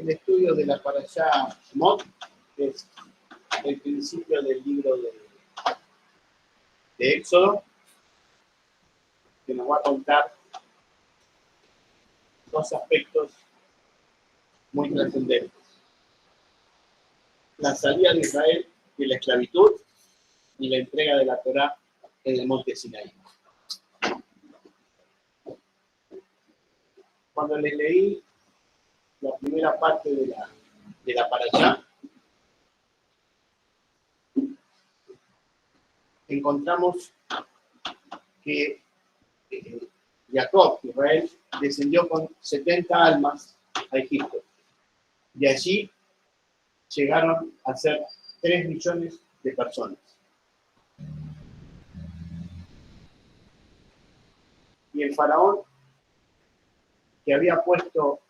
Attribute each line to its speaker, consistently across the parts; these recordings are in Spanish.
Speaker 1: el estudio de la Parashá Shemot, que es el principio del libro de Éxodo, que nos va a contar dos aspectos muy trascendentes: la salida de Israel de la esclavitud y la entrega de la Torá en el monte Sinaí. Cuando les leí la primera parte de la Parashá, encontramos que Jacob, Israel, descendió con 70 almas a Egipto. Y allí llegaron a ser 3 millones de personas. Y el faraón, que había puesto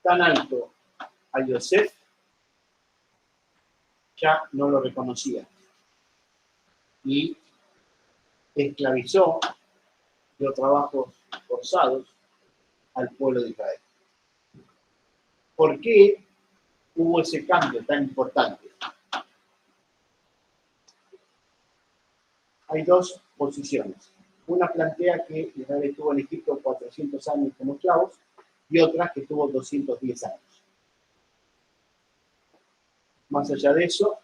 Speaker 1: tan alto a Yosef, ya no lo reconocía. Y esclavizó de trabajos forzados al pueblo de Israel. ¿Por qué hubo ese cambio tan importante? Hay dos posiciones. Una plantea que Israel estuvo en Egipto 400 años como esclavos y otra que estuvo 210 años. Más allá de eso,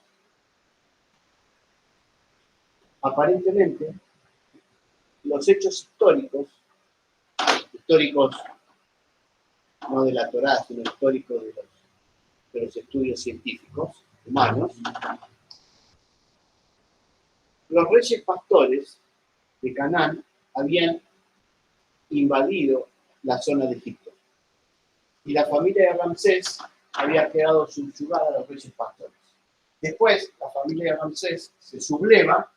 Speaker 1: aparentemente, los hechos históricos no de la Torá, sino históricos de los estudios científicos humanos, los reyes pastores de Canaán habían invadido la zona de Egipto. Y la familia de Ramsés había quedado subyugada a los reyes pastores. Después, la familia de Ramsés se subleva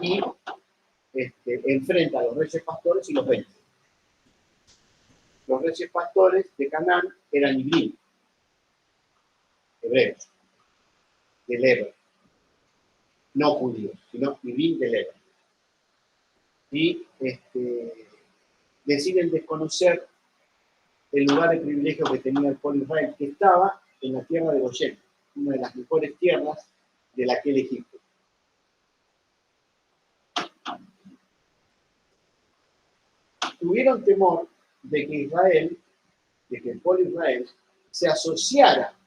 Speaker 1: y enfrenta a los reyes pastores y los vence. Los reyes pastores de Canaán eran ibrim, hebreos, del Ebro, no judíos, sino ibrim del Ebro. Y deciden desconocer el lugar de privilegio que tenía el pueblo de Israel, que estaba en la tierra de Goshen, una de las mejores tierras de aquel Egipto. Tuvieron temor de que el pueblo de Israel, se asociara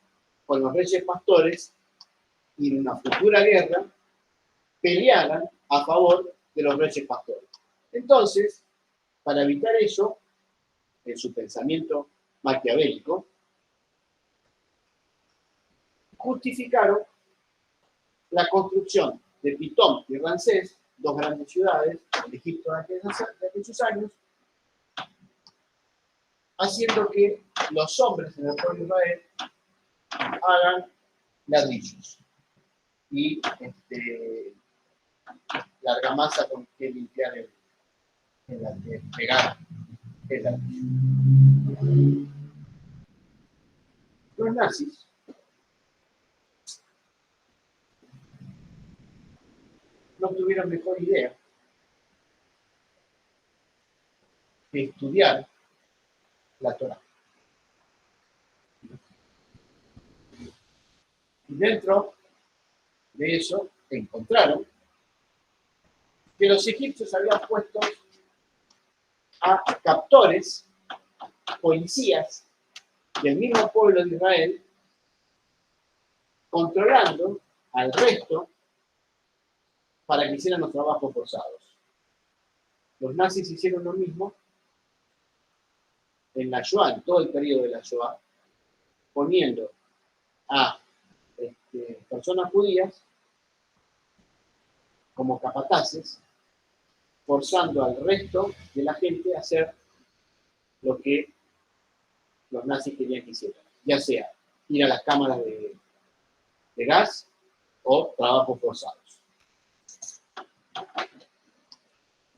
Speaker 1: con los reyes pastores y en una futura guerra pelearan a favor de los reyes pastores. Entonces, para evitar eso, en su pensamiento maquiavélico, justificaron la construcción de Pitón y Ramsés, dos grandes ciudades del Egipto de aquellos años, haciendo que los hombres en el pueblo de Israel hagan ladrillos y la argamasa con que limpiar pegar el ladrillo. Los nazis no tuvieron mejor idea que estudiar la Torá. Y dentro de eso encontraron que los egipcios habían puesto a captores, policías del mismo pueblo de Israel, controlando al resto para que hicieran los trabajos forzados. Los nazis hicieron lo mismo en la Shoah, en todo el periodo de la Shoah, poniendo a personas judías como capataces, forzando al resto de la gente a hacer lo que los nazis querían que hicieran, ya sea ir a las cámaras de gas o trabajos forzados.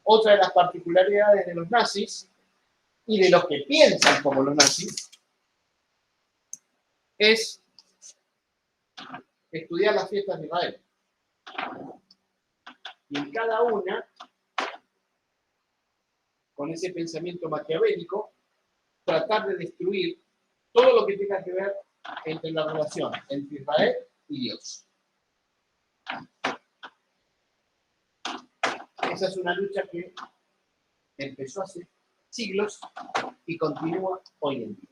Speaker 1: Otra de las particularidades de los nazis y de los que piensan como los nazis es estudiar las fiestas de Israel. Y en cada una, con ese pensamiento maquiavélico, tratar de destruir todo lo que tenga que ver entre la relación entre Israel y Dios. Esa es una lucha que empezó hace siglos y continúa hoy en día.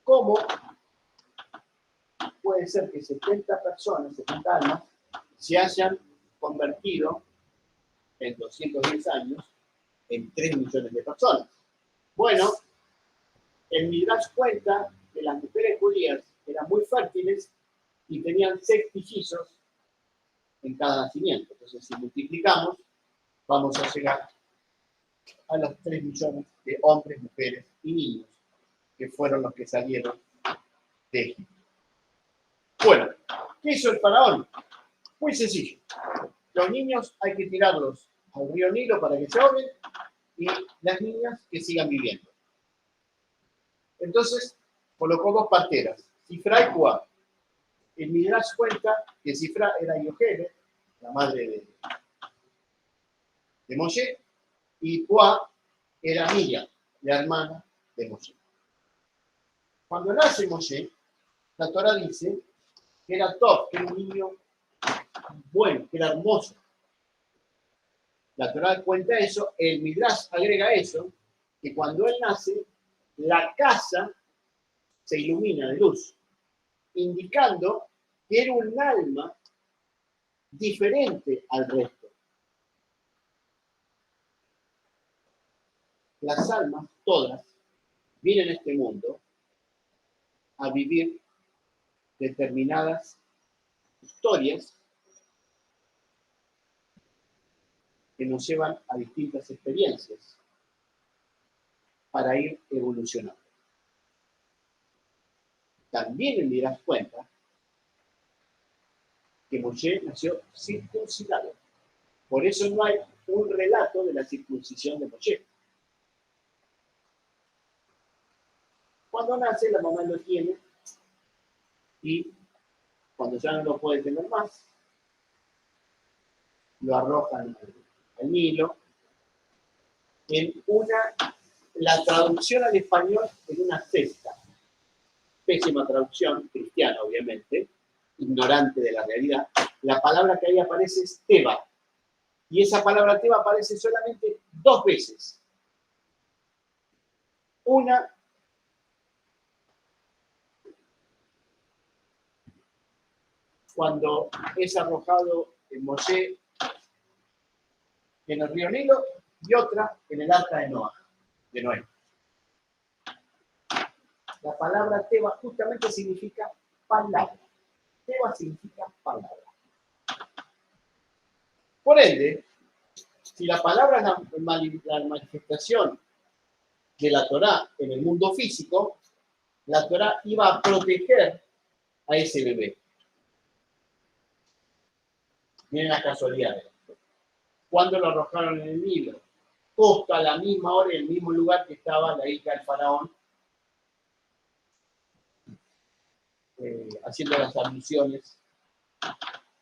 Speaker 1: ¿Cómo puede ser que 70 personas, 70 almas, se hayan convertido en 210 años en 3 millones de personas? Bueno, el Midrash cuenta que las mujeres judías eran muy fértiles y tenían 6 trillizos en cada nacimiento. Entonces, si multiplicamos, vamos a llegar a los 3 millones de hombres, mujeres y niños que fueron los que salieron de Egipto. Bueno, ¿qué hizo el faraón? Muy sencillo. Los niños hay que tirarlos al río Nilo para que se ahoguen y las niñas que sigan viviendo. Entonces, colocó 2 parteras, Sifra y Puá. El Midrash cuenta que Sifra era Yochebed, la madre de Moshe, y Puá era Miriam, la hermana de Moshe. Cuando nace Moshe, la Torah dice que era top, que era un niño bueno, que era hermoso. La Torah cuenta eso, el Midrash agrega eso, que cuando él nace, la casa se ilumina de luz, indicando que era un alma diferente al resto. Las almas, todas, vienen a este mundo a vivir determinadas historias que nos llevan a distintas experiencias para ir evolucionando. También el Midrash cuenta que Moshe nació circuncidado. Por eso no hay un relato de la circuncisión de Moshe. Cuando nace, la mamá lo tiene y cuando ya no lo puede tener más, lo arrojan al Nilo. La traducción al español en una cesta. Pésima traducción, cristiana obviamente, ignorante de la realidad. La palabra que ahí aparece es Teba. Y esa palabra Teba aparece solamente 2 veces. Una cuando es arrojado en Moshe en el río Nilo y otra en el arca de Noé. La palabra Teba justamente significa palabra. Teba significa palabra. Por ende, si la palabra es la manifestación de la Torá en el mundo físico, la Torá iba a proteger a ese bebé. Miren las casualidades. Cuando lo arrojaron en el Nilo, justo a la misma hora y en el mismo lugar que estaba la hija del faraón, haciendo las abluciones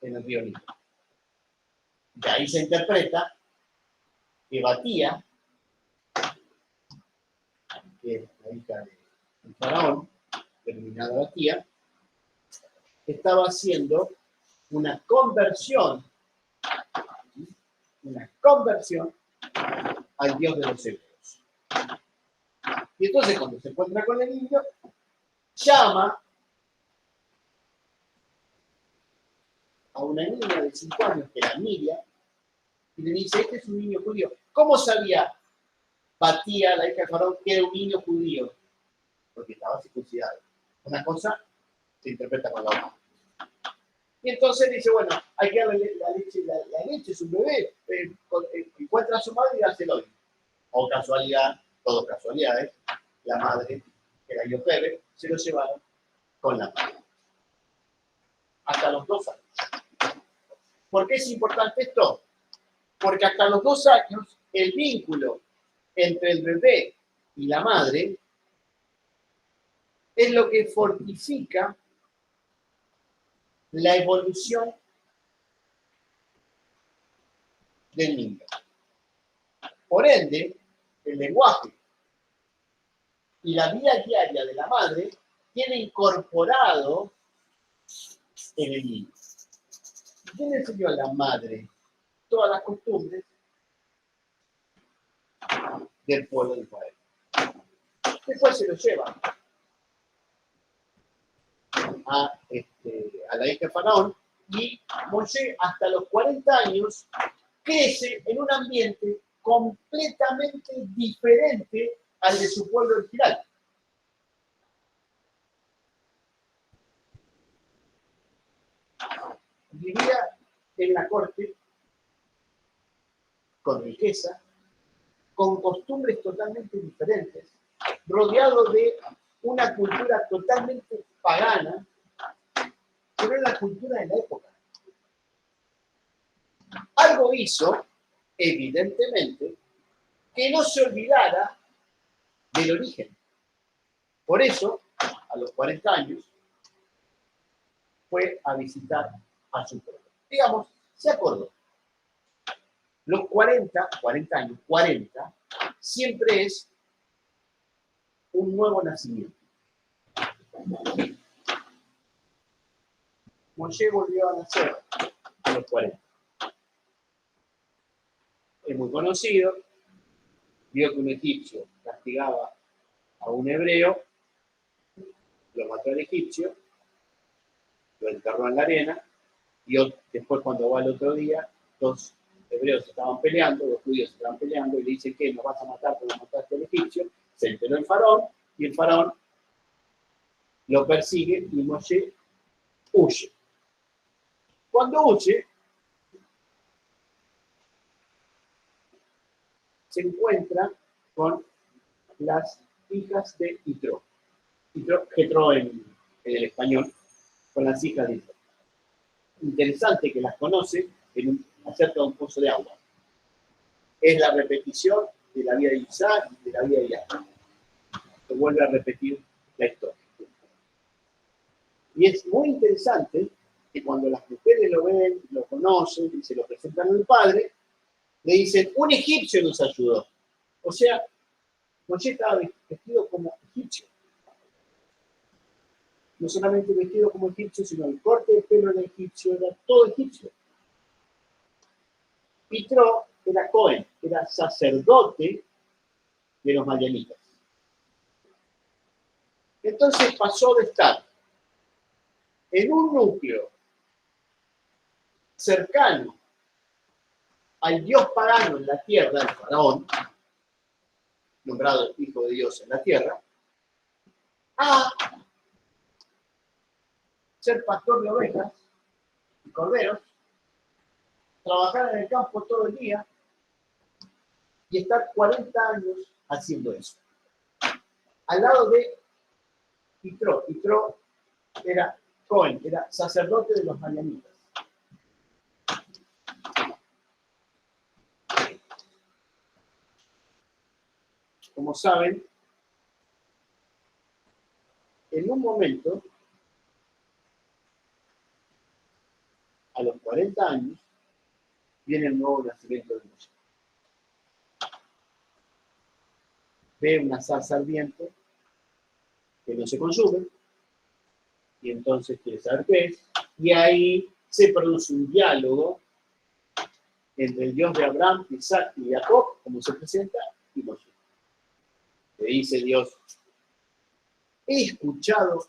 Speaker 1: en el río Nilo. De ahí se interpreta que Batía, que es la hija del faraón, denominada Batía, estaba haciendo una conversión al Dios de los hebreos. Y entonces cuando se encuentra con el niño, llama a una niña de 5 años, que era Miriam, y le dice, este es un niño judío. ¿Cómo sabía Batía, la hija de faraón, que era un niño judío? Porque estaba circuncidado. Una cosa se interpreta con la otra. Y entonces dice, bueno, hay que darle la leche es un bebé, encuentra a su madre y dárselo. O casualidad, todo casualidades, la madre, que era Yochebed, se lo llevaron con la madre. Hasta los 2 años. ¿Por qué es importante esto? Porque hasta los 2 años el vínculo entre el bebé y la madre es lo que fortifica la evolución del niño. Por ende, el lenguaje y la vida diaria de la madre tiene incorporado en el niño. ¿Quién le enseñó a la madre todas las costumbres del pueblo de Israel? Después se lo lleva a la hija de Faraón, y Moshe hasta los 40 años crece en un ambiente completamente diferente al de su pueblo original. Vivía en la corte con riqueza, con costumbres totalmente diferentes, rodeado de una cultura totalmente pagana, pero era la cultura de la época. Algo hizo, evidentemente, que no se olvidara del origen. Por eso, a los 40 años, fue a visitar a su pueblo. Digamos, se acordó. Los 40 años, 40, siempre es un nuevo nacimiento. Moshe volvió a nacer a los 40. Es muy conocido, vio que un egipcio castigaba a un hebreo, lo mató al egipcio, lo enterró en la arena, y después cuando va el otro día, dos hebreos estaban peleando, los judíos estaban peleando, y le dice que nos vas a matar porque mataste al egipcio. Se enteró el faraón, y el faraón lo persigue, y Moshe huye. Cuando huye, se encuentra con las hijas de Yitro. Jetro en el español, con las hijas de Yitro. Interesante que las conoce acerca de un pozo de agua. Es la repetición de la vida de Isaac y de la vida de Jacob. Se vuelve a repetir la historia. Y es muy interesante que cuando las mujeres lo ven, lo conocen y se lo presentan al padre, le dicen, un egipcio nos ayudó. O sea, Moshe estaba vestido como egipcio. No solamente vestido como egipcio, sino el corte de pelo era egipcio, era todo egipcio. Yitro era Cohen, era sacerdote de los madianitas. Entonces pasó de estar en un núcleo cercano al dios pagano en la tierra, el faraón, nombrado hijo de Dios en la tierra, a ser pastor de ovejas y corderos, trabajar en el campo todo el día y estar 40 años haciendo eso. Al lado de Yitro. Yitro era Cohen, era sacerdote de los madianitas. Como saben, en un momento, a los 40 años, viene el nuevo nacimiento de Moshe. Ve una zarza ardiente que no se consume, y entonces quiere saber qué es, y ahí se produce un diálogo entre el Dios de Abraham, Isaac y Jacob, como se presenta, y Moshe. Le dice Dios, he escuchado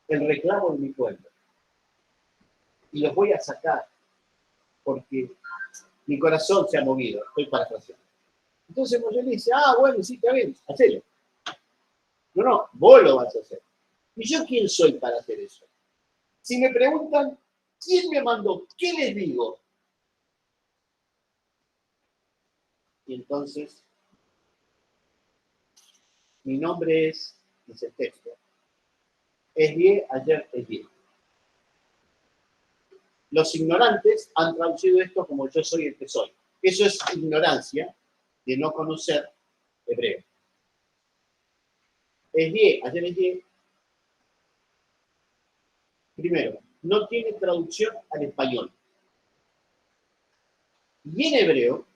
Speaker 1: el reclamo de mi pueblo, y los voy a sacar, porque mi corazón se ha movido, estoy parafraseando. Entonces Moshe le dice, bueno, sí, está bien, hacelo. No, vos lo vas a hacer. ¿Y yo quién soy para hacer eso? Si me preguntan, ¿quién me mandó? ¿Qué les digo? Y entonces, mi nombre es, dice el texto, Esdie, ayer Esdie. Los ignorantes han traducido esto como yo soy el que soy. Eso es ignorancia de no conocer hebreo. Esdie, ayer Esdie, primero, no tiene traducción al español. Y en hebreo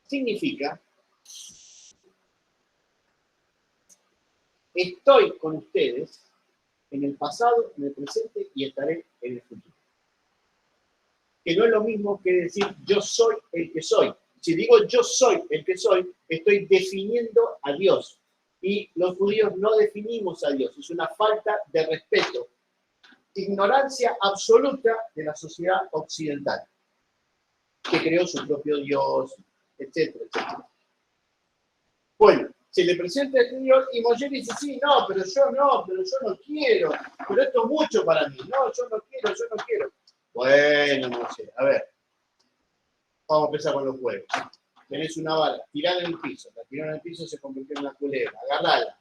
Speaker 1: significa estoy con ustedes en el pasado, en el presente y estaré en el futuro. Que no es lo mismo que decir yo soy el que soy. Si digo yo soy el que soy, estoy definiendo a Dios. Y los judíos no definimos a Dios. Es una falta de respeto. Ignorancia absoluta de la sociedad occidental, que creó su propio Dios, etcétera, etcétera. Bueno, se le presenta este Dios y Moshe dice, sí, no, pero yo no quiero, pero esto es mucho para mí, no, yo no quiero. Bueno, Moshe, a ver, vamos a empezar con los juegos. Tenés una bala, tirala en el piso, la tiró en el piso, se convirtió en una culebra, agarrala,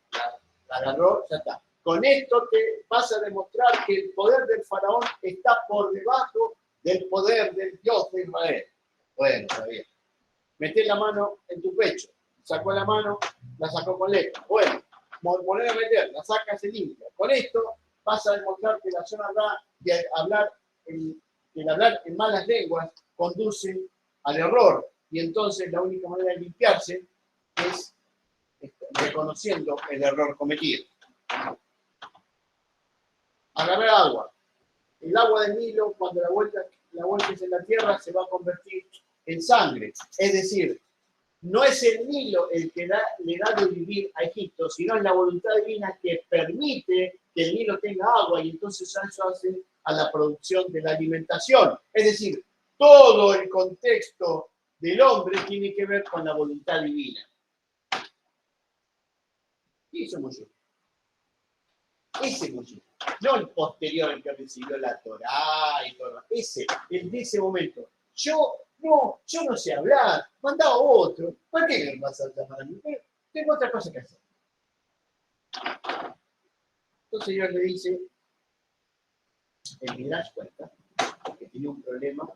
Speaker 1: la agarró, ya está. Con esto te vas a demostrar que el poder del faraón está por debajo del poder del Dios de Israel. Bueno, está bien. Metés la mano en tu pecho. Sacó la mano, la sacó con letra. Bueno, volver a meter, la saca, se limpia. Con esto vas a demostrar que la zona de hablar en malas lenguas conduce al error. Y entonces la única manera de limpiarse es reconociendo el error cometido. Agarrar agua. El agua del Nilo, cuando la vuelques en la tierra, se va a convertir en sangre. Es decir, no es el Nilo el que le da de vivir a Egipto, sino es la voluntad divina que permite que el Nilo tenga agua y entonces eso hace a la producción de la alimentación. Es decir, todo el contexto del hombre tiene que ver con la voluntad divina. ¿Qué hizo Moshe? Ese Moshe, no el posterior, el que recibió la Torá y todo. Ese, el de ese momento. Yo no sé hablar, mandaba a otro. ¿Para qué me vas a llamar a mí? Tengo otra cosa que hacer. Entonces Dios le dice, el Midrash cuenta, que tiene un problema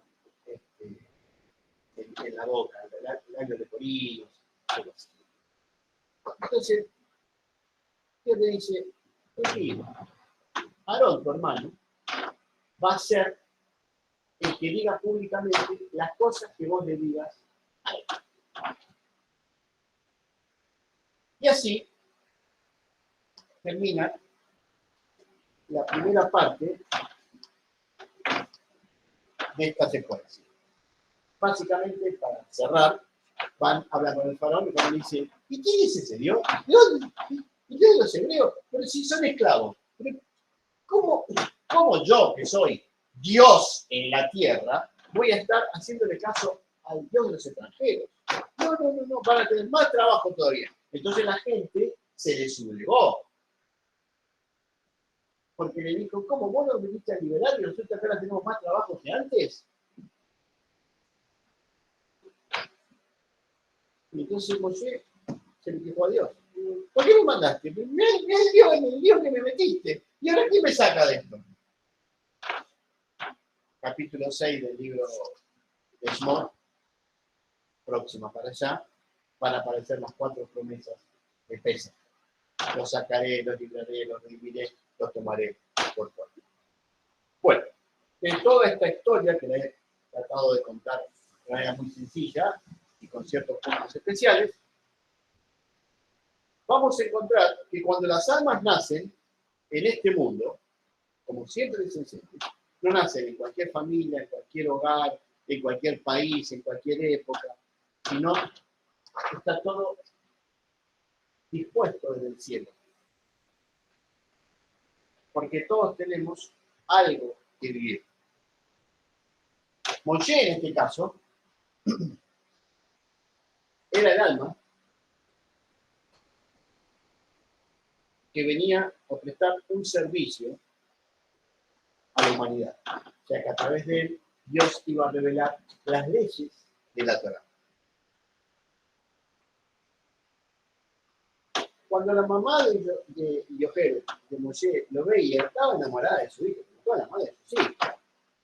Speaker 1: en la boca, el labio de corinos, algo así. Entonces, Dios le dice, Aarón, tu hermano, va a ser el que diga públicamente las cosas que vos le digas a él. Y así termina la primera parte de esta secuencia. Básicamente, para cerrar, van a hablar con el faraón y el faraón dice, ¿y quién es ese Dios? ¿Y de los hebreos? Pero si son esclavos. Pero ¿cómo yo, que soy Dios en la tierra, voy a estar haciéndole caso al Dios de los extranjeros? No, van a tener más trabajo todavía. Entonces la gente se le sublevó. Porque le dijo, ¿cómo vos nos viniste a liberar y nosotros acá tenemos más trabajo que antes? Y entonces Moshe se le dijo a Dios, ¿por qué me mandaste? Es el Dios que me metiste. ¿Y ahora quién me saca de esto? Capítulo 6 del libro de Shemot, próxima para allá, van a aparecer las 4 promesas de Pesach. Los sacaré, los libraré, los redimiré, los tomaré por pueblo. Bueno, de toda esta historia que le he tratado de contar de manera muy sencilla y con ciertos puntos especiales, vamos a encontrar que cuando las almas nacen en este mundo, como siempre les enseño, no nacen en cualquier familia, en cualquier hogar, en cualquier país, en cualquier época, sino está todo dispuesto desde el cielo. Porque todos tenemos algo que vivir. Moshe, en este caso, era el alma que venía a prestar un servicio a la humanidad. O sea que a través de él, Dios iba a revelar las leyes de la Torá. Cuando la mamá de Yohel, de Moshe, lo veía, estaba enamorada de su hijo, toda la madre de sus hijos.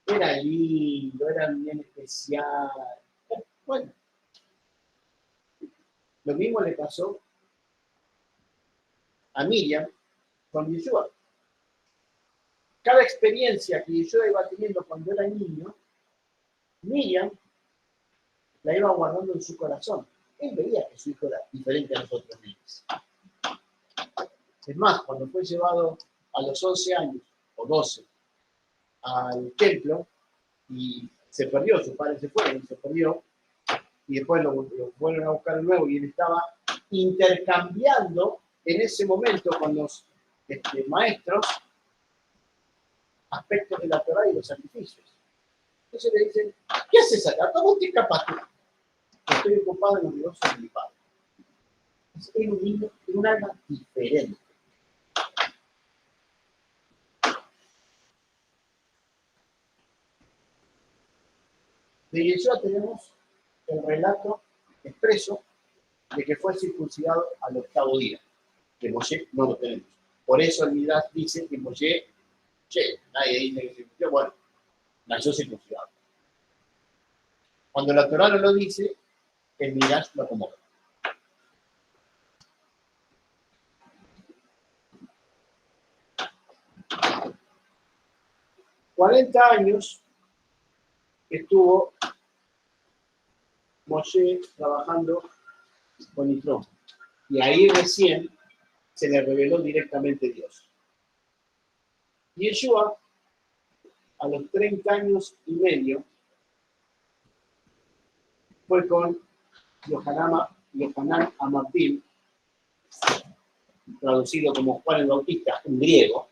Speaker 1: Era lindo, era bien especial. Bueno, lo mismo le pasó a Miriam con Yeshua. Cada experiencia que Yeshua iba teniendo cuando era niño, Miriam la iba guardando en su corazón. él veía que su hijo era diferente a los otros niños. Es más, cuando fue llevado a los 11 años, o 12, al templo, y se perdió, su padre se fue y se perdió, y después lo fueron a buscar de nuevo, y él estaba intercambiando en ese momento con los maestros aspectos de la Torá y los sacrificios. Entonces le dicen, ¿qué haces acá? ¿Cómo te escapaste? Estoy ocupado en los negocios de mi padre. Era un niño, era un alma diferente. De Yeshua tenemos el relato expreso de que fue circuncidado al 8º día. De Moshe no lo tenemos. Por eso el Midrash dice que Moshe, nadie dice que circuncidó, bueno, nació circuncidado. Cuando la Torá no lo dice, el Midrash lo acomoda. $40 años estuvo Moshe trabajando con Yitro. Y ahí recién se le reveló directamente Dios. Y Yeshua, a los 30 años y medio, fue con Yohanan Amatbil, traducido como Juan el Bautista, en griego.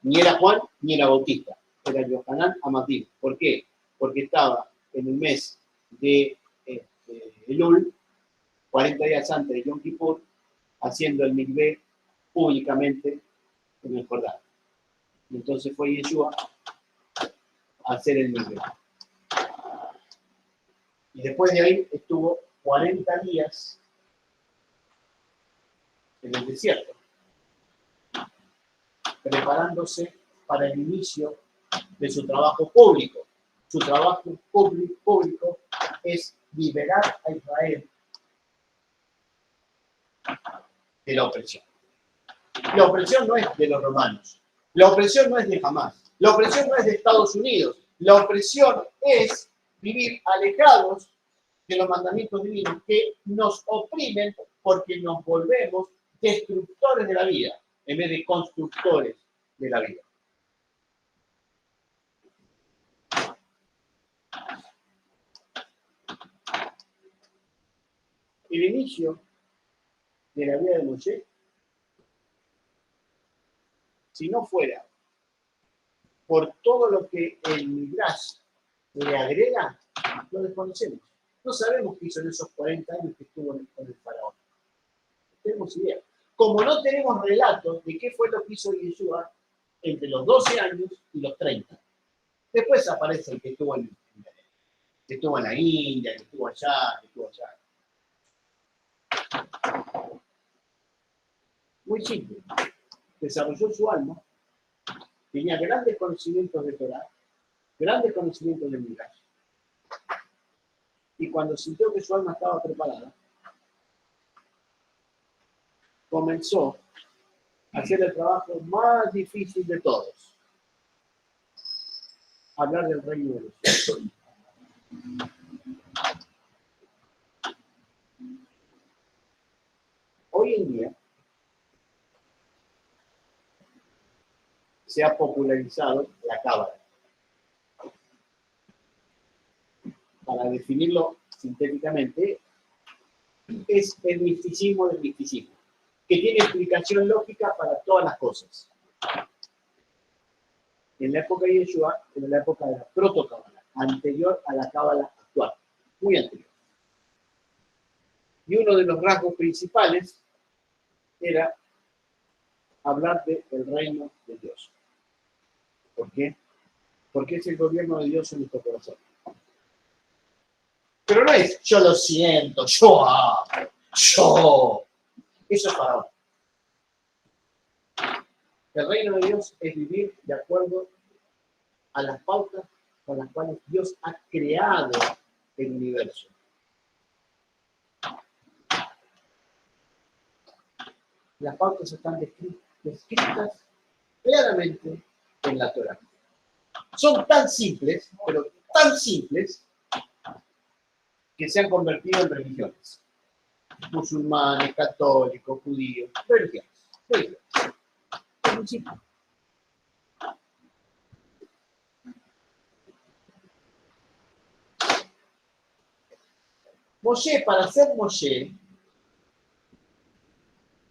Speaker 1: Ni era Juan ni era Bautista, era Yohanan Amatbil. ¿Por qué? Porque estaba en el mes de Elul, 40 días antes de Yom Kippur, haciendo el mikvé públicamente en el Jordán. Y entonces fue Yeshua a hacer el mikvé. Y después de ahí estuvo 40 días en el desierto, preparándose para el inicio de su trabajo público. Su trabajo público es liberar a Israel de la opresión. La opresión no es de los romanos, la opresión no es de Hamás, la opresión no es de Estados Unidos, la opresión es vivir alejados de los mandamientos divinos que nos oprimen porque nos volvemos destructores de la vida en vez de constructores de la vida. El inicio de la vida de Moshe, si no fuera por todo lo que el Midrash le agrega, lo desconocemos. No sabemos qué hizo en esos 40 años que estuvo con el faraón. No tenemos idea. Como no tenemos relatos de qué fue lo que hizo Yeshua entre los 12 años y los 30. Después aparece el que estuvo en la India, que estuvo allá, que estuvo allá. Muy simple. Desarrolló su alma, tenía grandes conocimientos de Torah, grandes conocimientos de Midrash. Y cuando sintió que su alma estaba preparada, comenzó a hacer el trabajo más difícil de todos. Hablar del reino de los cielos. Hoy en día se ha popularizado la cábala. Para definirlo sintéticamente, es el misticismo del misticismo, que tiene explicación lógica para todas las cosas. En la época de Yeshua, en la época de la protocábala, anterior a la cábala actual, muy anterior. Y uno de los rasgos principales era hablar del reino de Dios. ¿Por qué? Porque es el gobierno de Dios en nuestro corazón. Pero no es, yo lo siento, yo. Eso es faraón. El reino de Dios es vivir de acuerdo a las pautas con las cuales Dios ha creado el universo. Las pautas están descritas claramente en la Torá. Son tan simples, pero tan simples, que se han convertido en religiones. Musulmanes, católicos, judíos, religiones. En principio. Moshe, para ser Moshe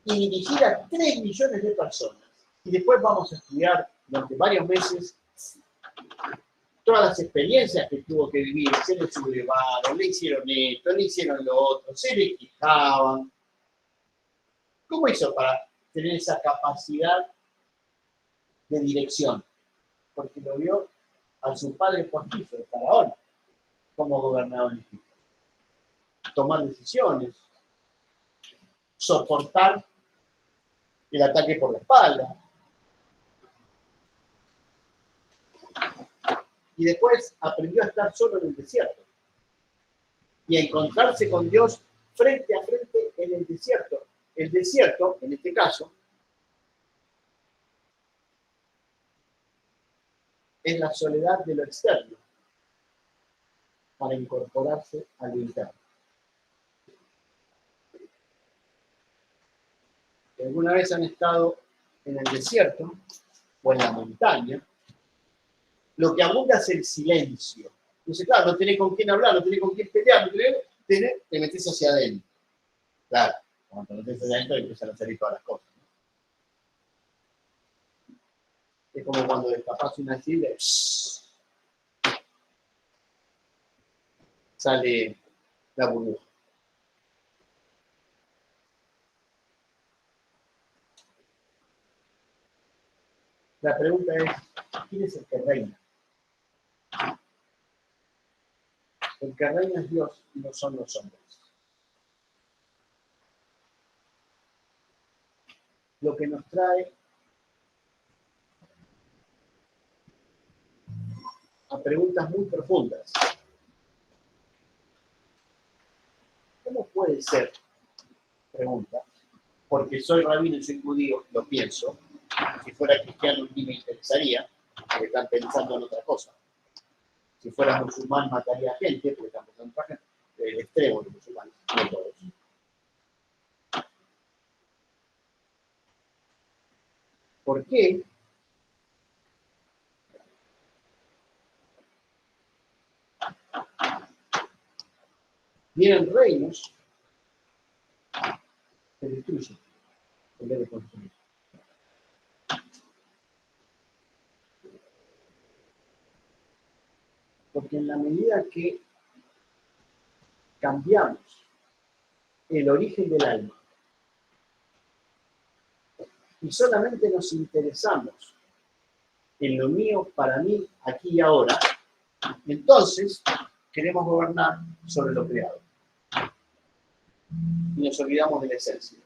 Speaker 1: y dirigir a 3 millones de personas, y después vamos a estudiar durante varios meses todas las experiencias que tuvo que vivir, se le sublevaron, le hicieron esto, le hicieron lo otro, se le quejaban. ¿Cómo hizo para tener esa capacidad de dirección? Porque lo vio a su padre pontífice, el faraón, como gobernador en Egipto. Tomar decisiones, soportar el ataque por la espalda. Y después aprendió a estar solo en el desierto y a encontrarse con Dios frente a frente en el desierto. El desierto, en este caso, es la soledad de lo externo para incorporarse a lo interno. Si alguna vez han estado en el desierto o en la montaña, lo que abunda es el silencio. Entonces, claro, no tenés con quién hablar, no tenés con quién pelear, te metés hacia adentro. Claro, cuando te metés hacia adentro empiezan a salir todas las cosas. Es como cuando destapas una silla y sale la burbuja. La pregunta es, ¿quién es el que reina? El que reina es Dios y no son los hombres. Lo que nos trae a preguntas muy profundas. ¿Cómo puede ser? Pregunta. Porque soy rabino y soy judío, lo pienso. Si fuera cristiano ni me interesaría, porque están pensando en otra cosa. Si fuera musulmán mataría gente, porque están pensando en otra gente. El extremo de los musulmanes, no todos. ¿Por qué? Vienen reinos que destruyen en vez de construir. Porque en la medida que cambiamos el origen del alma y solamente nos interesamos en lo mío, para mí, aquí y ahora, entonces queremos gobernar sobre lo creado. Y nos olvidamos de la esencia.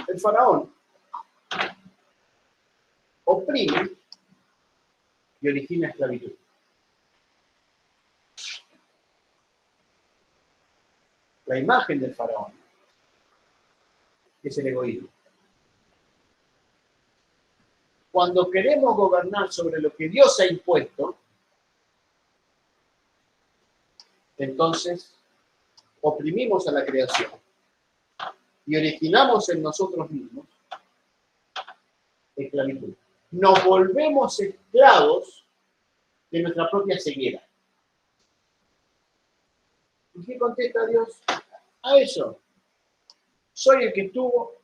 Speaker 1: El faraón oprime y origina esclavitud. La imagen del faraón es el egoísmo. Cuando queremos gobernar sobre lo que Dios ha impuesto, entonces oprimimos a la creación y originamos en nosotros mismos esclavitud. Nos volvemos esclavos de nuestra propia ceguera. ¿Y qué contesta Dios a eso? Soy el que estuvo,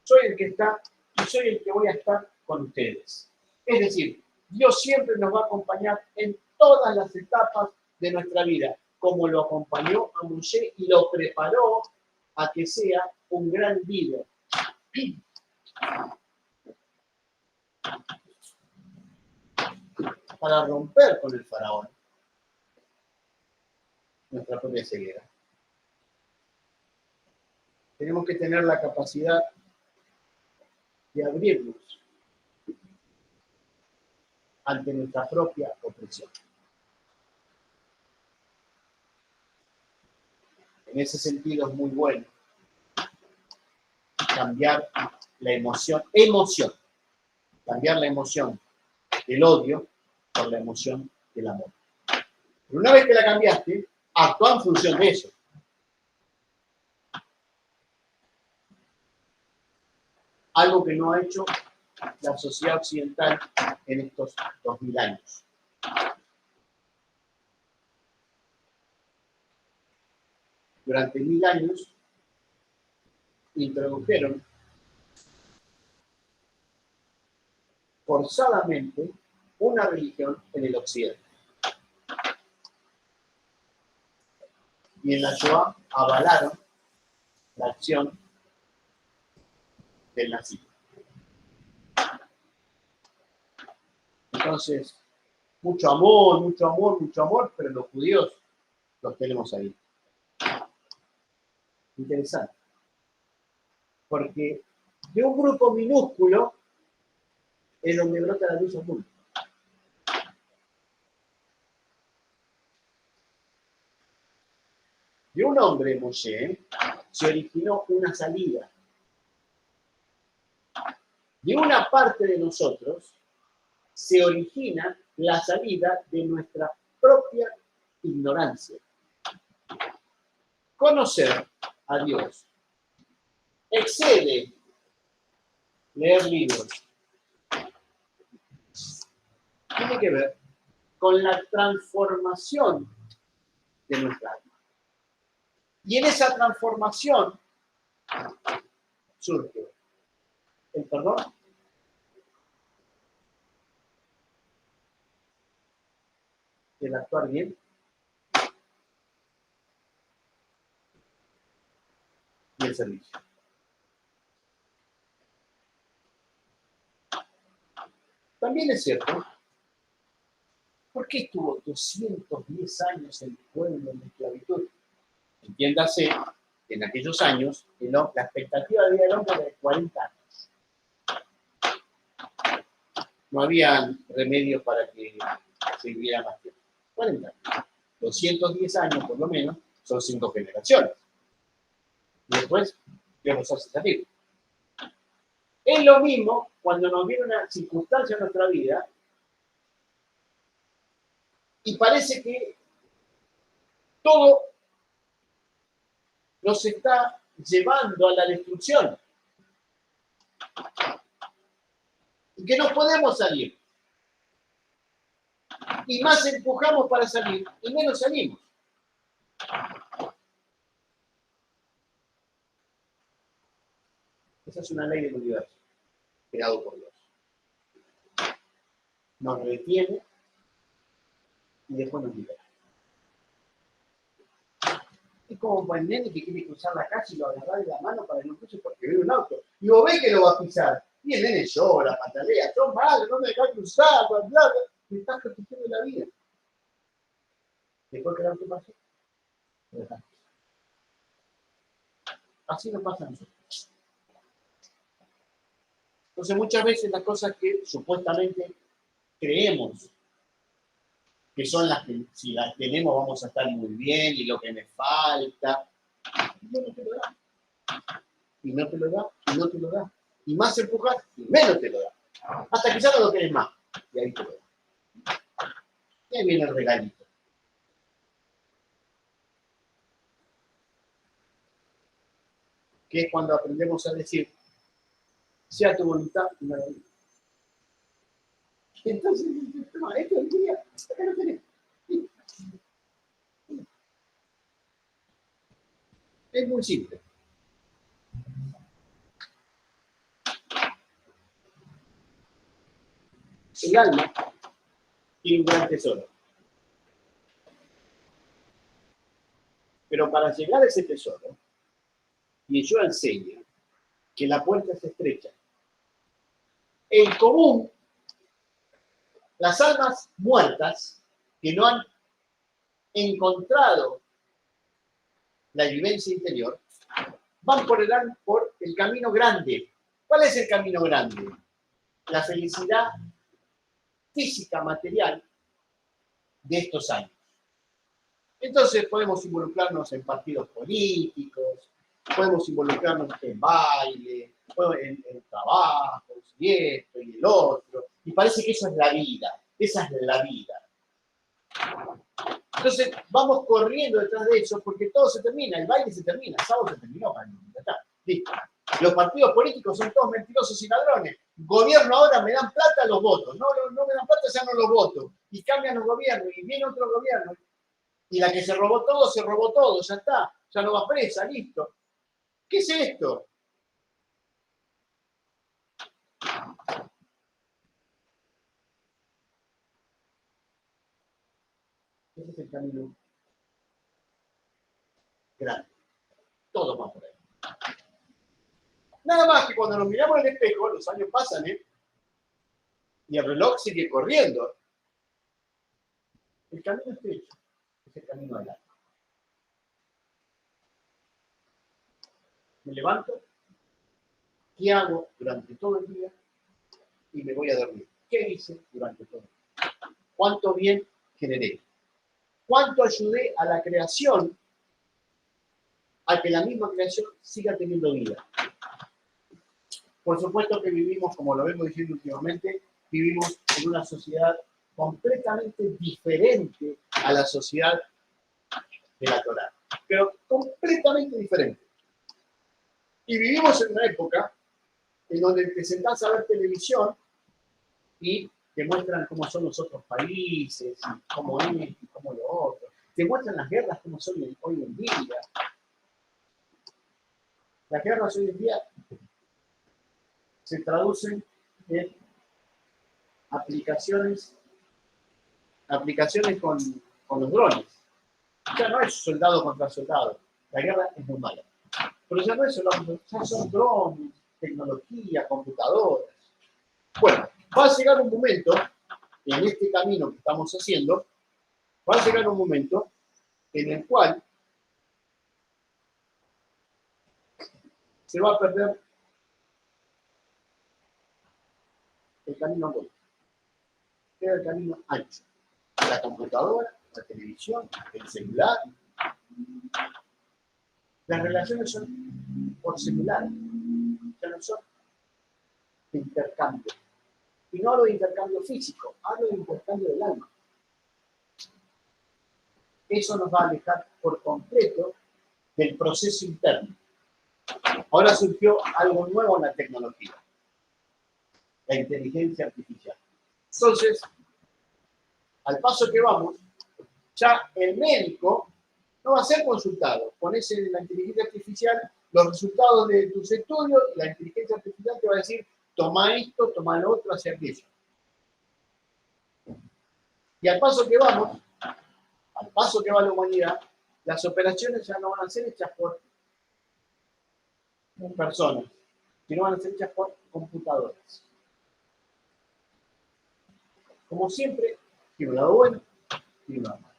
Speaker 1: soy el que está y soy el que voy a estar con ustedes. Es decir, Dios siempre nos va a acompañar en todas las etapas de nuestra vida, como lo acompañó a Moshe y lo preparó a que sea un gran líder. Para romper con el faraón nuestra propia ceguera. Tenemos que tener la capacidad de abrirnos ante nuestra propia opresión. En ese sentido es muy bueno cambiar la emoción, cambiar la emoción el odio por la emoción del amor. Pero una vez que la cambiaste, actúa en función de eso. Algo que no ha hecho la sociedad occidental en estos 2000 años. Durante 1000 años introdujeron forzadamente una religión en el occidente. Y en la Shoah avalaron la acción del nazismo. Entonces, mucho amor, mucho amor, mucho amor, pero los judíos los tenemos ahí. Interesante. Porque de un grupo minúsculo es donde brota la luz al mundo. De un hombre, Moshe, se originó una salida. De una parte de nosotros se origina la salida de nuestra propia ignorancia. Conocer a Dios excede leer libros. Tiene que ver con la transformación de nuestra alma. Y en esa transformación surge el perdón, el actuar bien y el servicio. También es cierto, ¿por qué estuvo 210 años el pueblo en esclavitud? Entiéndase que en aquellos años la expectativa de vida del hombre era de 40 años. No había remedios para que se viviera más tiempo. 40 años. 210 años, por lo menos, son 5 generaciones. Y después, Dios nos hace salir. Es lo mismo cuando nos viene una circunstancia en nuestra vida y parece que todo nos está llevando a la destrucción y que no podemos salir. Y más empujamos para salir y menos salimos. Esa es una ley del universo, creado por Dios. Nos retiene y después nos libera. Es como para el nene que quiere cruzar la calle y lo agarra de la mano para que no cruce porque ve un auto. Y vos ves que lo va a pisar. Y el nene llora, patalea, son malos, no me dejas cruzar, bla, bla, bla. Me estás protegiendo la vida. Después que el auto pase, lo dejas. Así nos pasa a nosotros. Entonces muchas veces las cosas que supuestamente creemos que son las que si las tenemos vamos a estar muy bien y lo que me falta, y Dios no te lo da. Y no te lo da, y no te lo da. Y más empujas, y menos te lo da. Hasta que ya no lo quieres más. Y ahí te lo da. Y ahí viene el regalito. Que es cuando aprendemos a decir, sea tu voluntad y no la mía. Entonces, no, esto es el día, acá lo tenés. Es muy simple. El alma tiene un gran tesoro. Pero para llegar a ese tesoro, Yeshua enseña que la puerta es estrecha. En común, las almas muertas que no han encontrado la vivencia interior van por el camino grande. ¿Cuál es el camino grande? La felicidad física, material de estos años. Entonces podemos involucrarnos en partidos políticos, podemos involucrarnos en baile, en trabajos, y esto y el otro, Y parece que eso es la vida. Esa es la vida. Entonces vamos corriendo detrás de eso porque todo se termina, el baile se termina, el sábado se terminó, ya está, listo. Los partidos políticos son todos mentirosos y ladrones. Gobierno ahora me dan plata, los votos. No me dan plata, ya no los voto. Y cambian los gobiernos y viene otro gobierno. Y la que se robó todo, ya está. Ya no va presa, listo. ¿Qué es esto? Ese es el camino grande. Todo va por ahí. Nada más que cuando nos miramos en el espejo, los años pasan, ¿eh? Y el reloj sigue corriendo. El camino estrecho es el camino al alma. Me levanto, ¿qué hago durante todo el día? Y me voy a dormir. ¿Qué hice durante todo el día? ¿Cuánto bien generé? ¿Cuánto ayudé a la creación, a que la misma creación siga teniendo vida? Por supuesto que vivimos, como lo vengo diciendo últimamente, vivimos en una sociedad completamente diferente a la sociedad de la Torá, pero completamente diferente. Y vivimos en una época en donde te sentás a ver televisión y te muestran cómo son los otros países, y cómo es y cómo lo otro. Te muestran las guerras como son hoy en día. Las guerras hoy en día se traducen en aplicaciones con los drones. Ya no es soldado contra soldado. La guerra es muy mala. Pero ya no es soldado, ya son drones, tecnología, computadoras. Bueno, va a llegar un momento, en este camino que estamos haciendo, va a llegar un momento en el cual se va a perder el camino angosto. Queda el camino ancho. La computadora, la televisión, el celular. Las relaciones son por celular, ya no son de intercambio. Y no hablo de intercambio físico, hablo de intercambio del alma. Eso nos va a alejar por completo del proceso interno. Ahora surgió algo nuevo en la tecnología, la inteligencia artificial. Entonces, al paso que vamos, ya el médico no va a ser consultado. Pones en la inteligencia artificial los resultados de tus estudios y la inteligencia artificial te va a decir, toma esto, toma lo otro, hacer aquello. Y al paso que vamos, al paso que va la humanidad, las operaciones ya no van a ser hechas por personas, sino van a ser hechas por computadoras. Como siempre, tiene un lado bueno y un lado malo.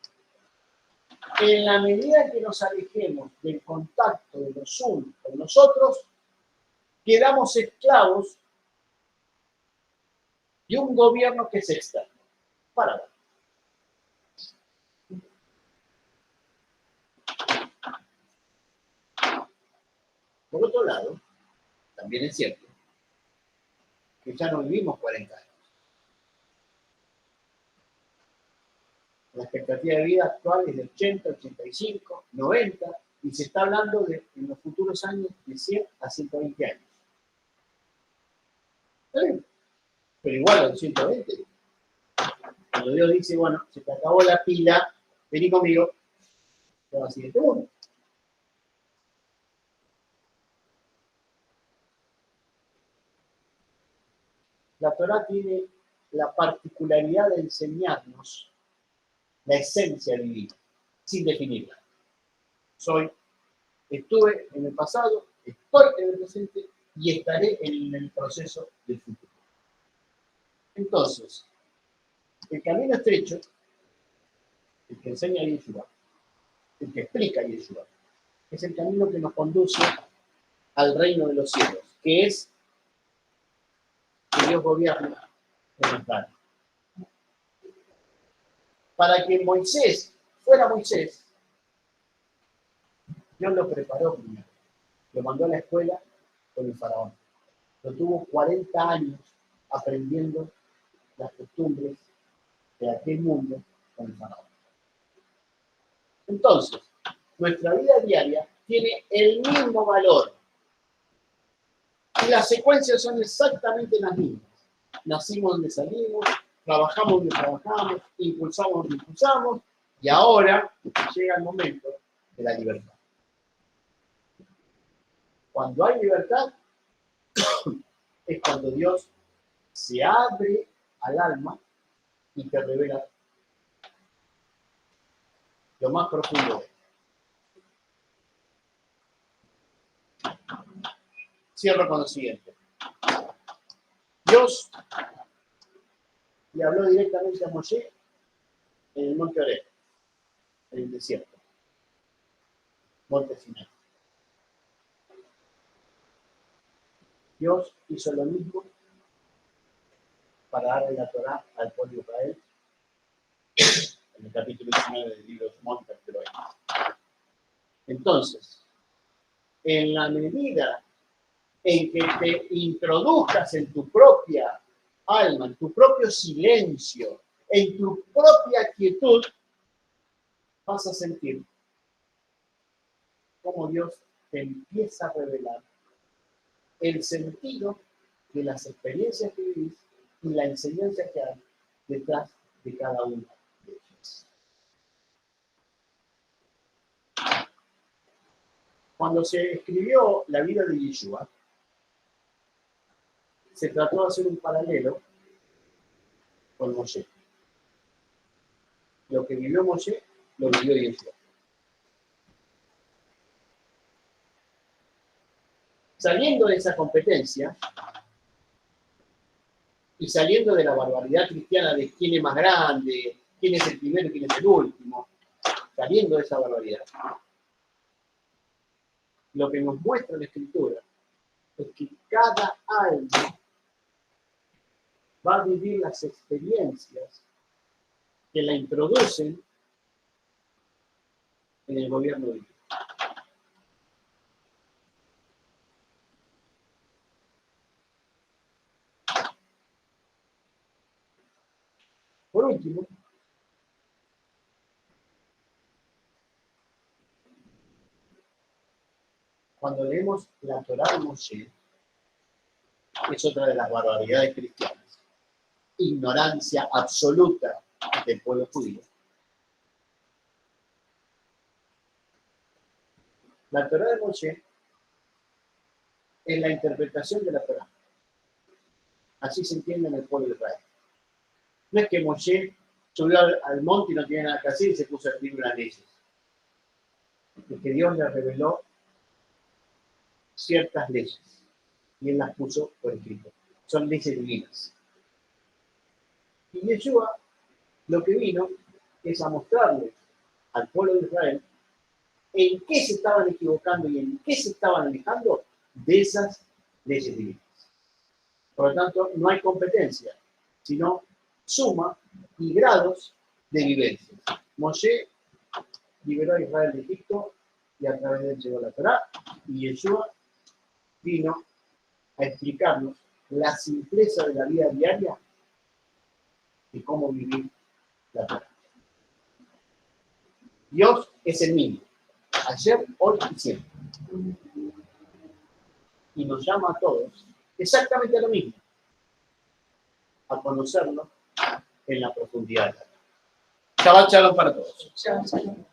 Speaker 1: En la medida que nos alejemos del contacto de los unos con nosotros, quedamos esclavos de un gobierno que es externo. Para ver. Por otro lado, también es cierto que ya no vivimos 40 años. La expectativa de vida actual es de 80, 85, 90, y se está hablando de, en los futuros años, de 100 a 120 años. ¿Está bien? Pero igual a los 120. Cuando Dios dice, bueno, se te acabó la pila, vení conmigo, te vas al siguiente mundo. La Torá tiene la particularidad de enseñarnos la esencia divina, sin definirla. Estuve en el pasado, estoy en el presente y estaré en el proceso del futuro. Entonces, el camino estrecho, el que enseña Yeshua, el que explica Yeshua, es el camino que nos conduce al reino de los cielos, que es que Dios gobierna en el plano. Para que Moisés fuera Moisés, Dios lo preparó primero. Lo mandó a la escuela con el faraón. Lo tuvo 40 años aprendiendo las costumbres de aquel mundo con el faraón. Entonces, nuestra vida diaria tiene el mismo valor. Y las secuencias son exactamente las mismas. Nacimos donde salimos, trabajamos donde trabajamos, impulsamos donde impulsamos, y ahora llega el momento de la libertad. Cuando hay libertad, es cuando Dios se abre al alma y te revela lo más profundo de él. Cierro con lo siguiente. Dios le habló directamente a Moshe en el monte Oreb, en el desierto, monte Sinai. Dios hizo lo mismo para darle la Torá al pueblo de Israel en el capítulo 19 del libro de Shemot, capítulo 20. Entonces, en la medida en que te introduzcas en tu propia alma, en tu propio silencio, en tu propia quietud, vas a sentir cómo Dios te empieza a revelar el sentido de las experiencias que vivís y la enseñanza que hay detrás de cada una de ellas. Cuando se escribió la vida de Yeshua, se trató de hacer un paralelo con Moshe. Lo que vivió Moshe, lo vivió Yeshua. Saliendo de esa competencia y saliendo de la barbaridad cristiana de quién es más grande, quién es el primero y quién es el último, saliendo de esa barbaridad, lo que nos muestra la Escritura es que cada alma va a vivir las experiencias que la introducen en el gobierno divino. Por último, cuando leemos la Torá de Moshe, es otra de las barbaridades cristianas, ignorancia absoluta del pueblo judío. La Torá de Moshe es la interpretación de la Torá. Así se entiende en el pueblo de Israel. No es que Moshe subió al monte y no tenía nada que hacer y se puso a escribir las leyes. Es que Dios le reveló ciertas leyes y él las puso por escrito. Son leyes divinas. Y Yeshua lo que vino es a mostrarles al pueblo de Israel en qué se estaban equivocando y en qué se estaban alejando de esas leyes divinas. Por lo tanto, no hay competencia, sino suma y grados de vivencia. Moshe liberó a Israel de Egipto y a través de él llegó la Torá, y Yeshua vino a explicarnos la simpleza de la vida diaria y cómo vivir la Torá. Dios es el mismo, ayer, hoy y siempre. Y nos llama a todos exactamente a lo mismo, a conocerlo en la profundidad. Shabbat shalom para todos.
Speaker 2: Shabbat shalom.